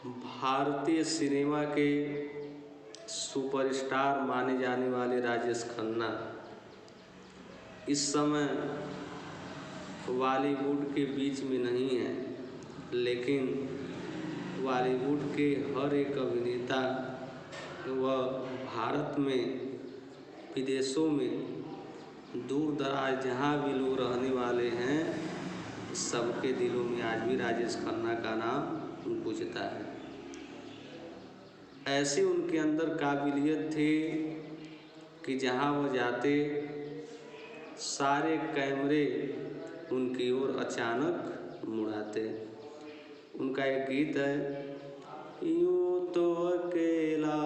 भारतीय सिनेमा के सुपरस्टार माने जाने वाले राजेश खन्ना इस समय बॉलीवुड के बीच में नहीं है, लेकिन बॉलीवुड के हर एक अभिनेता व भारत में विदेशों में दूर दराज जहाँ भी लोग रहने वाले हैं, सबके दिलों में आज भी राजेश खन्ना का नाम गूंजता है। ऐसी उनके अंदर काबिलियत थी कि जहाँ वो जाते सारे कैमरे उनकी ओर अचानक मुड़ाते। उनका एक गीत है, यूं तो अकेला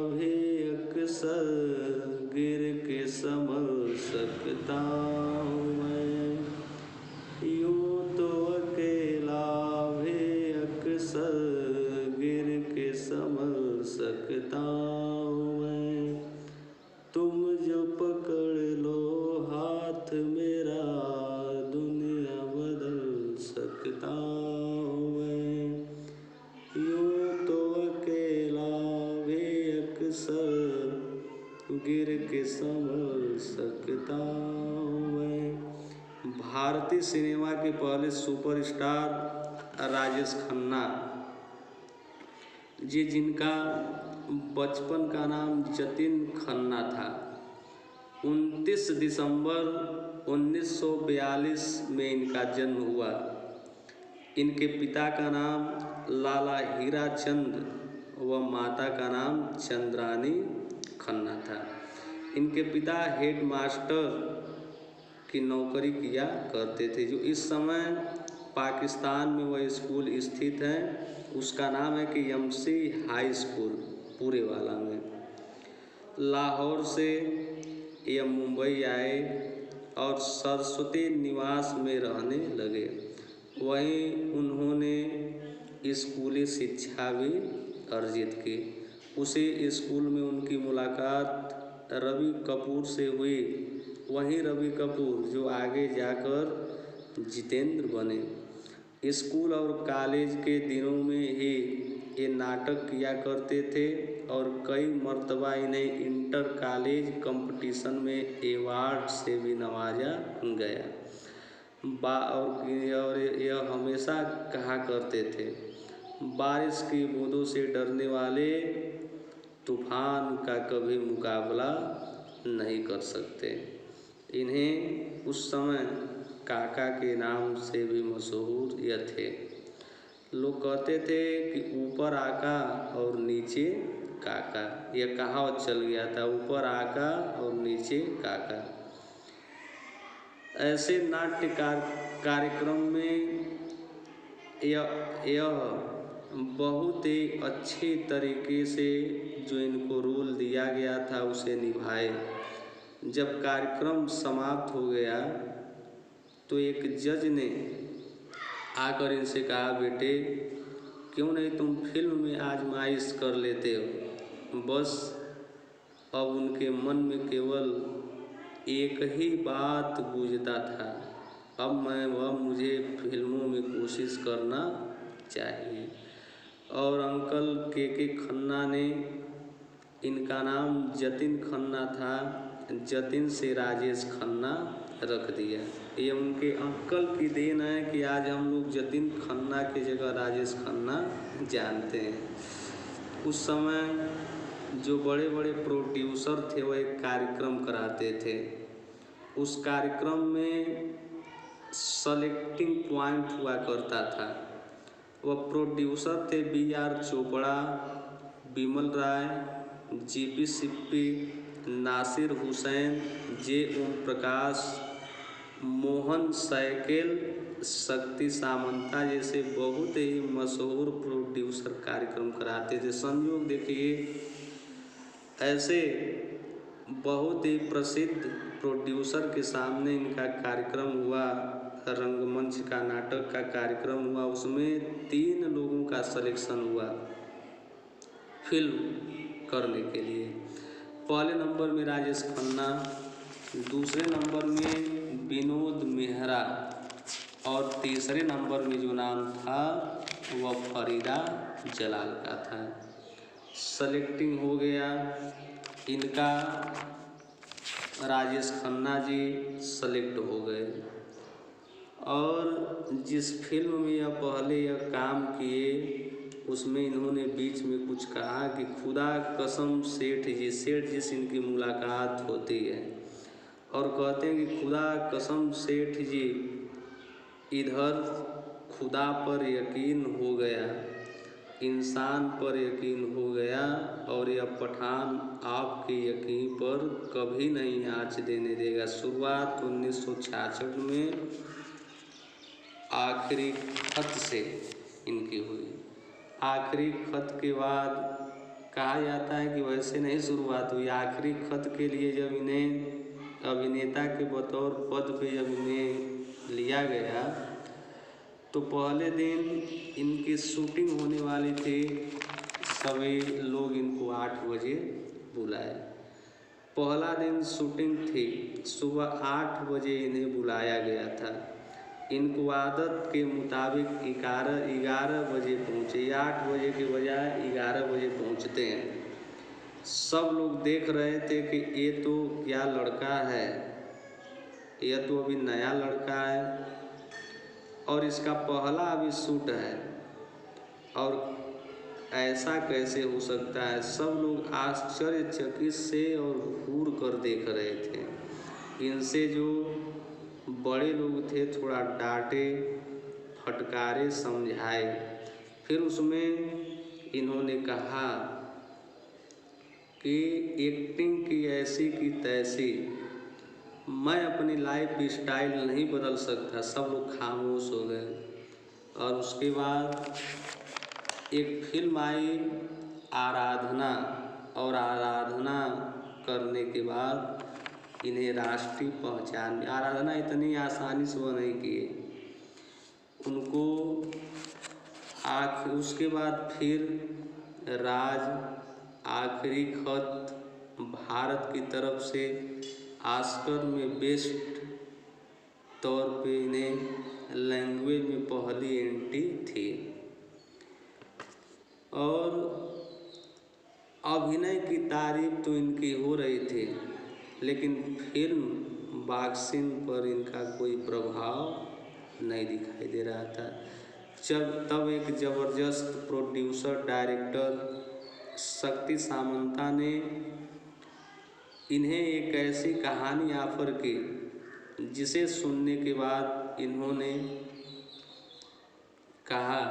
भी अक्सर गिर के संभल सकता हूँ मैं, यूं तो अकेला भी अक्सर गिर के संभल सकता हूँ मैं, तुम जो पकड़ लो हाथ मेरा दुनिया बदल सकता हूँ मैं, यूं तो अकेला भी अक्सर गिर के संभल सकता हूँ मैं। भारतीय सिनेमा के पहले सुपरस्टार राजेश खन्ना जी, जिनका बचपन का नाम जतिन खन्ना था। 29 दिसंबर 1942 में इनका जन्म हुआ। इनके पिता का नाम लाला हीराचंद व माता का नाम चंद्रानी खन्ना था। इनके पिता हेडमास्टर की नौकरी किया करते थे। जो इस समय पाकिस्तान में वह स्कूल स्थित है, उसका नाम है कि एमसी हाई स्कूल पूरेवाला में। लाहौर से यह मुंबई आए और सरस्वती निवास में रहने लगे। वहीं उन्होंने स्कूली शिक्षा भी अर्जित की। उसी स्कूल में उनकी मुलाकात रवि कपूर से हुई। वहीं रवि कपूर जो आगे जाकर जितेंद्र बने। स्कूल और कॉलेज के दिनों में ही ये नाटक किया करते थे और कई मर्तबा इन्हें इंटर कॉलेज कंपटीशन में अवार्ड से भी नवाजा गया। और यह हमेशा कहा करते थे, बारिश की बूंदों से डरने वाले तूफान का कभी मुकाबला नहीं कर सकते। इन्हें उस समय काका के नाम से भी मशहूर यह थे। लोग कहते थे कि ऊपर आका और नीचे काका। यह कहावत चल गया था, ऊपर आका और नीचे काका। ऐसे नाट्य कार्यक्रम में यह बहुत ही अच्छे तरीके से जो इनको रोल दिया गया था उसे निभाए। जब कार्यक्रम समाप्त हो गया तो एक जज ने आकर इनसे कहा, बेटे क्यों नहीं तुम फिल्म में आजमाइश कर लेते हो। बस अब उनके मन में केवल एक ही बात गूंजता था, अब मुझे फिल्मों में कोशिश करना चाहिए। और अंकल के खन्ना ने, इनका नाम जतिन खन्ना था, जतिन से राजेश खन्ना रख दिया। ये उनके अंकल की देन है कि आज हम लोग जतिन खन्ना की जगह राजेश खन्ना जानते हैं। उस समय जो बड़े बड़े प्रोड्यूसर थे वो एक कार्यक्रम कराते थे। उस कार्यक्रम में सेलेक्टिंग पॉइंट हुआ करता था। वह प्रोड्यूसर थे BR चोपड़ा, बिमल राय, GP Sippy, Nasir Hussain, J Om Prakash, Mohan cycle, शक्ति सामंता जैसे बहुत ही मशहूर प्रोड्यूसर कार्यक्रम कराते थे। संयोग देखिए, ऐसे बहुत ही प्रसिद्ध प्रोड्यूसर के सामने इनका कार्यक्रम हुआ, रंगमंच का नाटक का कार्यक्रम हुआ। उसमें 3 लोगों का सिलेक्शन हुआ फिल्म करने के लिए। पहले नंबर में राजेश खन्ना, दूसरे नंबर में विनोद मेहरा और तीसरे नंबर में जो नाम था वह फरीदा जलाल का था। सेलेक्टिंग हो गया इनका, राजेश खन्ना जी सेलेक्ट हो गए और जिस फिल्म में यह पहले यह काम किए उसमें इन्होंने बीच में कुछ कहा कि खुदा कसम सेठ जी से इनकी मुलाकात होती है और कहते हैं कि खुदा कसम सेठ जी इधर खुदा पर यकीन हो गया, इंसान पर यकीन हो गया और यह पठान आपके यकीन पर कभी नहीं आँच देने देगा। शुरुआत 1966 में आखिरी खत से इनकी हुई। आखिरी खत के बाद कहा जाता है कि वैसे नहीं शुरुआत हुई, आखिरी खत के लिए जब इन्हें अभिनेता के बतौर पद पे जब इन्हें लिया गया तो पहले दिन इनकी शूटिंग होने वाली थी। सभी लोग इनको 8 बजे बुलाए। पहला दिन शूटिंग थी, सुबह 8 बजे इन्हें बुलाया गया था। इनको आदत के मुताबिक 11 बजे पहुँचे, 8 बजे के बजाय 11 बजे पहुँचते हैं। सब लोग देख रहे थे कि ये तो क्या लड़का है, यह तो अभी नया लड़का है और इसका पहला अभी शूट है और ऐसा कैसे हो सकता है। सब लोग आश्चर्यचकित से और घूर कर देख रहे थे। इनसे जो बड़े लोग थे थोड़ा डांटे, फटकारे, समझाए। फिर उसमें इन्होंने कहा कि एक्टिंग की ऐसी की तैसी, मैं अपनी लाइफ स्टाइल नहीं बदल सकता। सब लोग खामोश हो गए और उसके बाद एक फिल्म आई आराधना और आराधना करने के बाद इन्हें राष्ट्रीय पहचान। आराधना इतनी आसानी से वो नहीं किए उनको। उसके बाद फिर राज, आखिरी खत, भारत की तरफ से ऑस्कर में बेस्ट तौर पे इन्हें लैंग्वेज में पहली एंट्री थी और अभिनय की तारीफ तो इनकी हो रही थी लेकिन फिल्म बॉक्सिंग पर इनका कोई प्रभाव नहीं दिखाई दे रहा था। तब एक ज़बरदस्त प्रोड्यूसर डायरेक्टर शक्ति सामंता ने इन्हें एक ऐसी कहानी ऑफर की जिसे सुनने के बाद इन्होंने कहा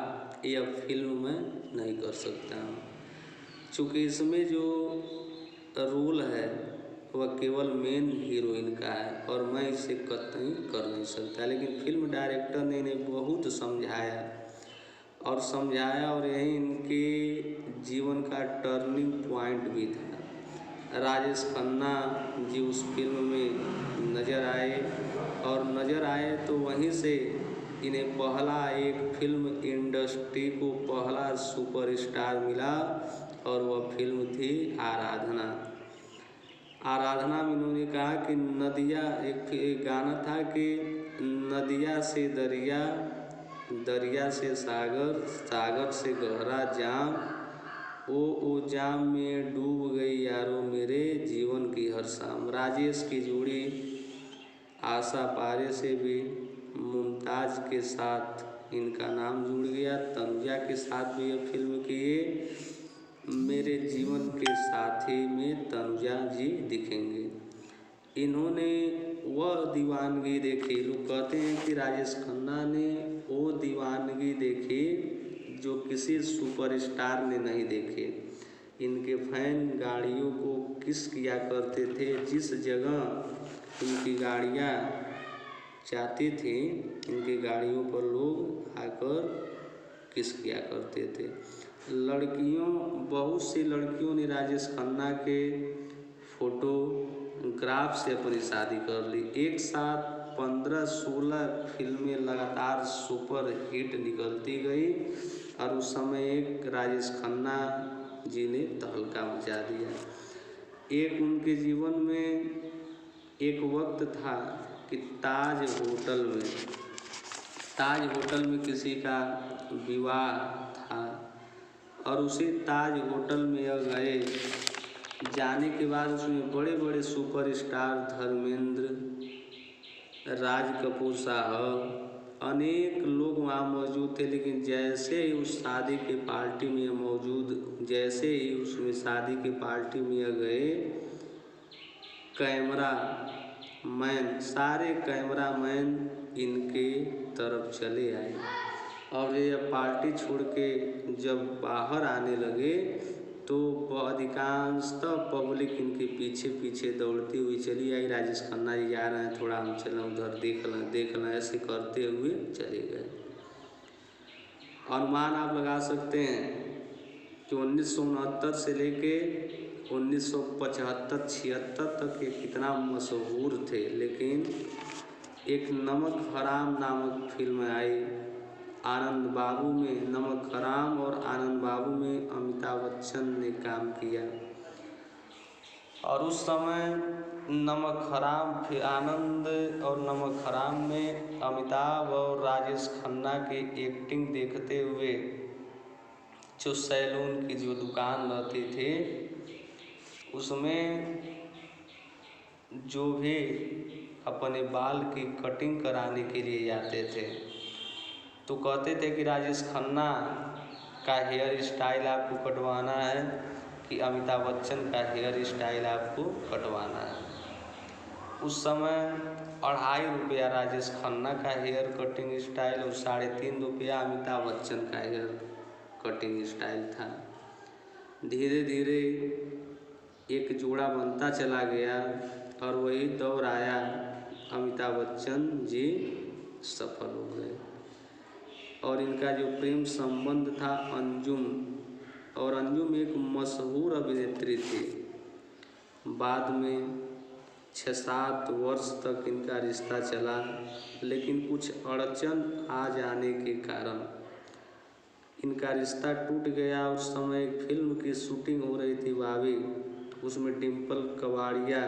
यह फिल्म मैं नहीं कर सकता हूँ, चूँकि इसमें जो रोल है वह केवल मेन हीरोइन का है और मैं इसे कतई कर नहीं सकता। लेकिन फिल्म डायरेक्टर ने इन्हें बहुत समझाया और यही इनके जीवन का टर्निंग पॉइंट भी था। राजेश खन्ना जी उस फिल्म में नज़र आए तो वहीं से इन्हें पहला एक फिल्म इंडस्ट्री को पहला सुपरस्टार मिला और वह फिल्म थी आराधना। आराधना में इन्होंने कहा कि नदिया, एक गाना था कि नदिया से दरिया, दरिया से सागर, सागर से गहरा जाम, ओ जाम में डूब गई यारो मेरे जीवन की हर शाम। राजेश की जोड़ी आशा पारे से भी मुमताज़ के साथ इनका नाम जुड़ गया। तनुजा के साथ भी यह फिल्म किए। मेरे जीवन के साथी में तनुजा जी दिखेंगे। इन्होंने वह दीवानगी देखी, लोग कहते हैं कि राजेश खन्ना ने वो दीवानगी देखी जो किसी सुपरस्टार ने नहीं देखे। इनके फैन गाड़ियों को किस किया करते थे, जिस जगह इनकी गाड़ियाँ जाती थी इनकी गाड़ियों पर लोग आकर किस किया करते थे। बहुत सी लड़कियों ने राजेश खन्ना के फोटोग्राफ से अपनी शादी कर ली। एक साथ 15-16 फिल्में लगातार सुपर हिट निकलती गई और उस समय एक राजेश खन्ना जी ने तहलका मचा दिया। एक उनके जीवन में एक वक्त था कि ताज होटल में ताज होटल में किसी का विवाह था और उसी ताज होटल में यह गए। जाने के बाद उसमें बड़े बड़े सुपरस्टार धर्मेंद्र, राज कपूर साहब, अनेक लोग वहाँ मौजूद थे। लेकिन जैसे ही उस शादी के पार्टी में जैसे ही उसमें शादी की पार्टी में गए, कैमरा मैन, सारे कैमरा मैन इनके तरफ चले आए और ये पार्टी छोड़ के जब बाहर आने लगे तो अधिकांशतः पब्लिक इनके पीछे पीछे दौड़ती हुई चली आई। राजेश खन्ना जी जा रहे हैं, थोड़ा हम चलें उधर देख लें, ऐसे करते हुए चले गए। अनुमान आप लगा सकते हैं कि 1969 से लेके 1975-76 तक ये कितना मशहूर थे। लेकिन एक नमक हराम नामक फिल्म आई आनंद बाबू में। नमक हराम और आनंद बाबू में अमिताभ बच्चन ने काम किया और उस समय आनंद और नमक हराम में अमिताभ और राजेश खन्ना की एक्टिंग देखते हुए जो सैलून की जो दुकान रहती थी उसमें जो भी अपने बाल की कटिंग कराने के लिए जाते थे तो कहते थे कि राजेश खन्ना का हेयर स्टाइल आपको कटवाना है कि अमिताभ बच्चन का हेयर स्टाइल आपको कटवाना है। उस समय 2.5 रुपया राजेश खन्ना का हेयर कटिंग स्टाइल और 3.5 रुपया अमिताभ बच्चन का हेयर कटिंग स्टाइल था। धीरे धीरे एक जोड़ा बनता चला गया और वही दौर आया, अमिताभ बच्चन जी सफल हो गए और इनका जो प्रेम संबंध था अंजुम, और अंजुम एक मशहूर अभिनेत्री थी। बाद में 6-7 वर्ष तक इनका रिश्ता चला, लेकिन कुछ अड़चन आ जाने के कारण इनका रिश्ता टूट गया। उस समय एक फिल्म की शूटिंग हो रही थी भाभी, तो उसमें डिम्पल कबाड़िया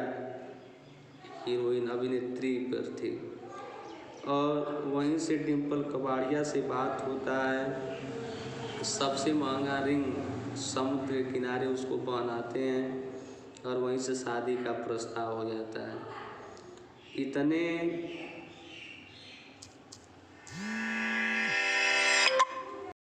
हीरोइन अभिनेत्री पर थी और वहीं से डिम्पल कबाड़िया से बात होता है। सबसे महंगा रिंग समुद्र के किनारे उसको पहनाते हैं और वहीं से शादी का प्रस्ताव हो जाता है। इतने